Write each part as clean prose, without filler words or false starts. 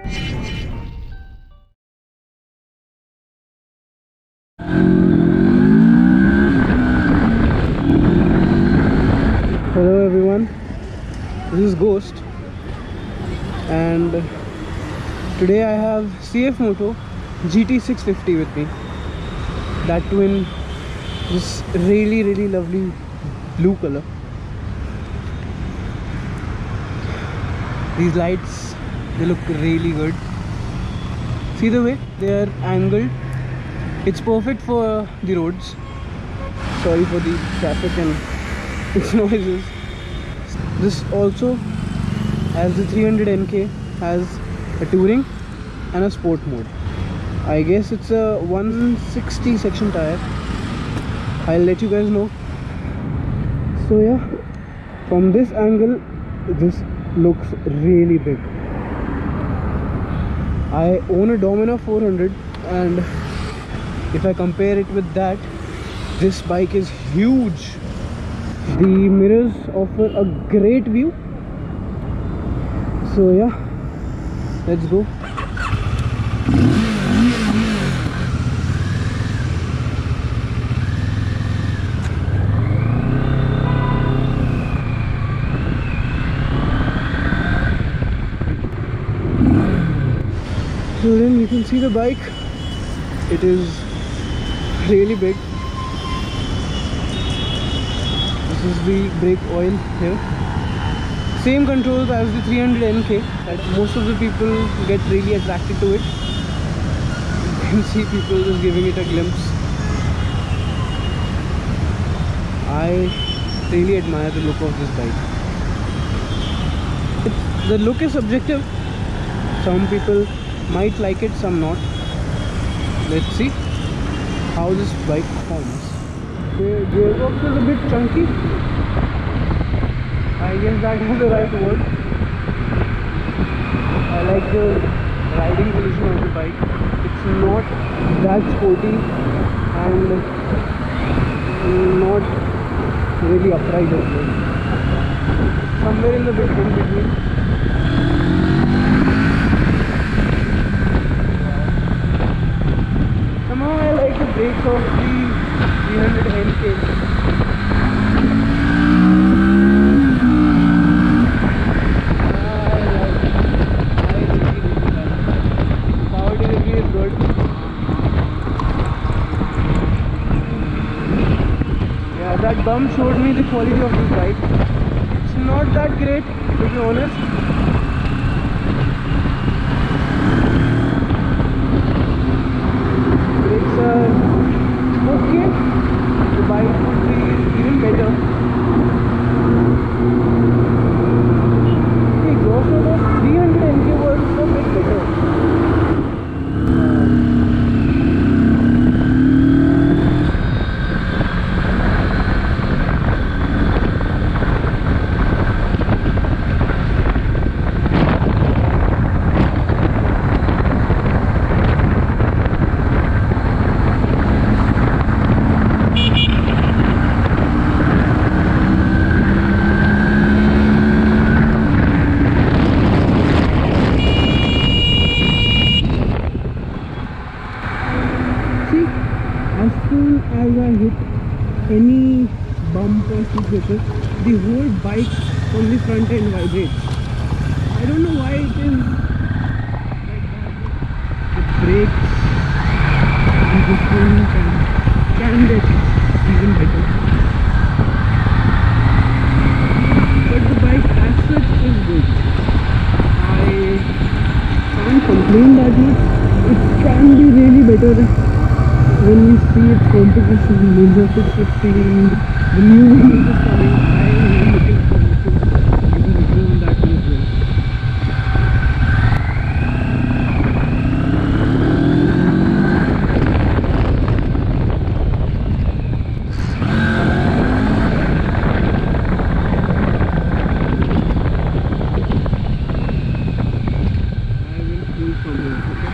Hello everyone, this is Ghost, and today I have CF Moto GT 650 with me. That too in this really lovely blue color. These lights, they look really good. See the way they are angled? It's perfect for the roads. Sorry for the traffic and its noises. This also, as the 300NK, has a touring and a sport mode. I guess it's a 160 section tire. I'll let you guys know. So yeah, from this angle this looks really big. I own a Dominar 400, and if I compare it with that, this bike is huge. The mirrors offer a great view. So yeah, let's go. So then you can see the bike. It is really big. This is the brake oil here. Same controls as the 300NK, that most of the people get really attracted to it. You can see people just giving it a glimpse. I really admire the look of this bike. The look is subjective. Some people might like it, some not. Let's see how this bike performs. The gearbox is a bit chunky. I guess that is the right word. I like the riding position of the bike. It's not that sporty and not really upright as well. Somewhere in the between. Somehow I like the brakes of the 300NK. That bump showed me the quality of this bike. It's not that great, to be honest. Brakes are okay. The bike would be even better. The Gopro 300NK was a bit better. Any bump or switches, the whole bike on the front end vibrates. I don't know why it is like that. The brakes, the distance can get even better. But the bike as such is good. I can't complain that much. It can be really better. When we see its competition, MOTO 650, the new one is coming. I am looking forward to giving a review on that one as well. I will cruise from here, okay?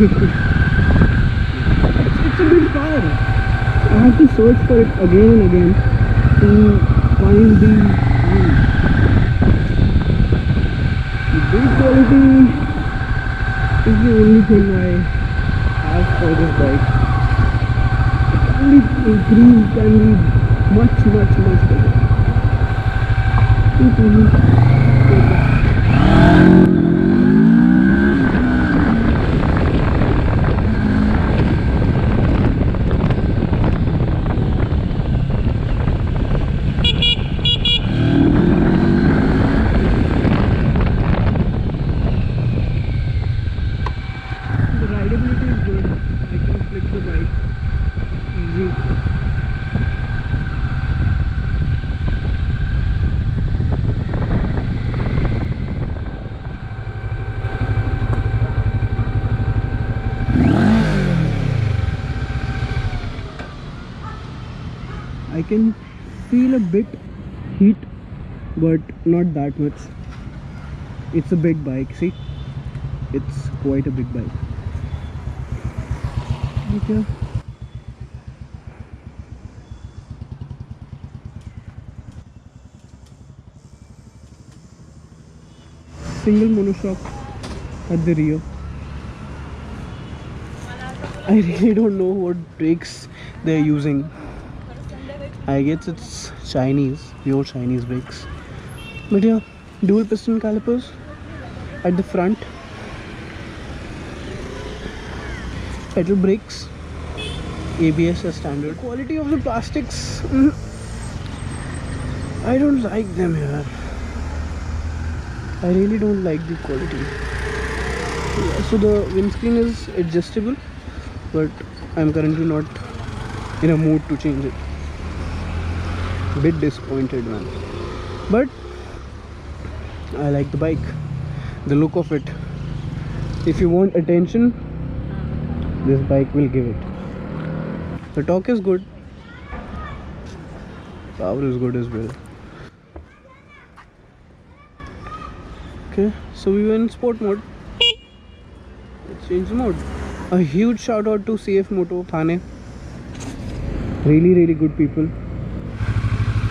It's a bit far. I have to search for it again and again to find the build quality is the only thing I have for this bike. It can be increased, can be much better. I can feel a bit heat, but not that much. It's a big bike, see? It's quite a big bike. Okay. Single monoshock at the rear. I really don't know what brakes they're using. I guess it's Chinese, pure Chinese brakes. But yeah, dual piston calipers at the front. Pedal brakes, ABS as standard. Quality of the plastics, I don't like them here. I really don't like the quality. Yeah, so the windscreen is adjustable, but I'm currently not in a mood to change it. Bit disappointed, man. But I like the bike, the look of it. If you want attention, this bike will give it. The torque is good, power is good as well. Okay, so we were in sport mode. Let's change the mode. A huge shout out to CF Moto Thane. Really good people.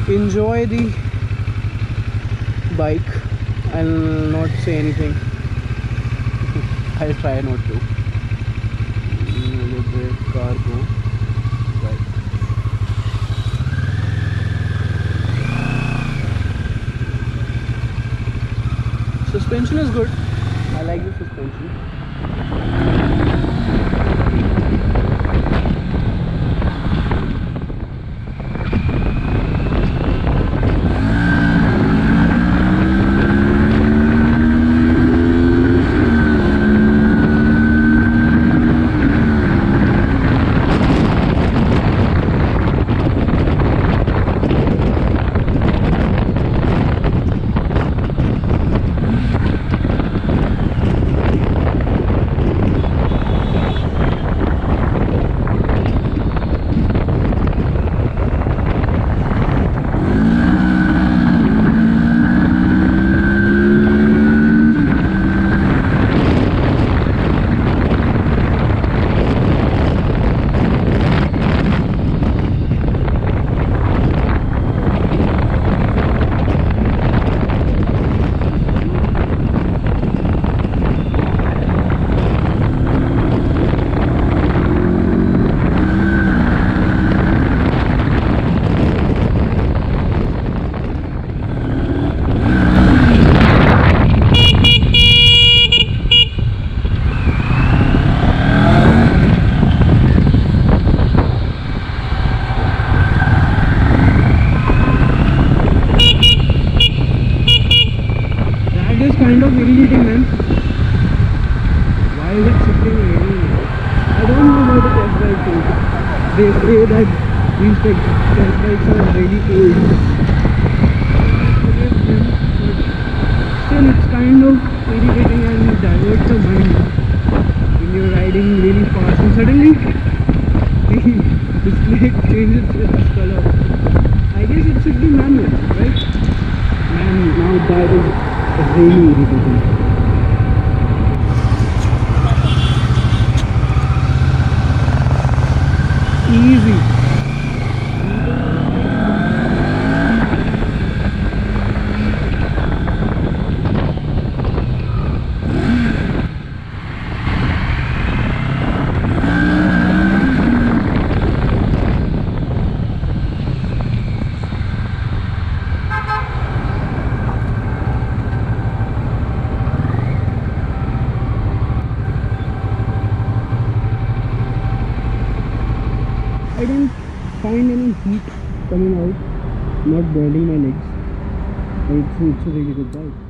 Enjoy the bike. I'll not say anything. I'll try not to. Let the car go. Right. Suspension is good. I like the suspension. Kind of irritating, man. Why is it shifting again? I don't know about the test bike thing. They say that these test bikes are really old. Still, it's kind of irritating and diverts the mind when you're riding really fast and suddenly the display changes its color. I guess it should be manual, right? And now that is really irritating. coming out, not burning my legs. It's a really good bike.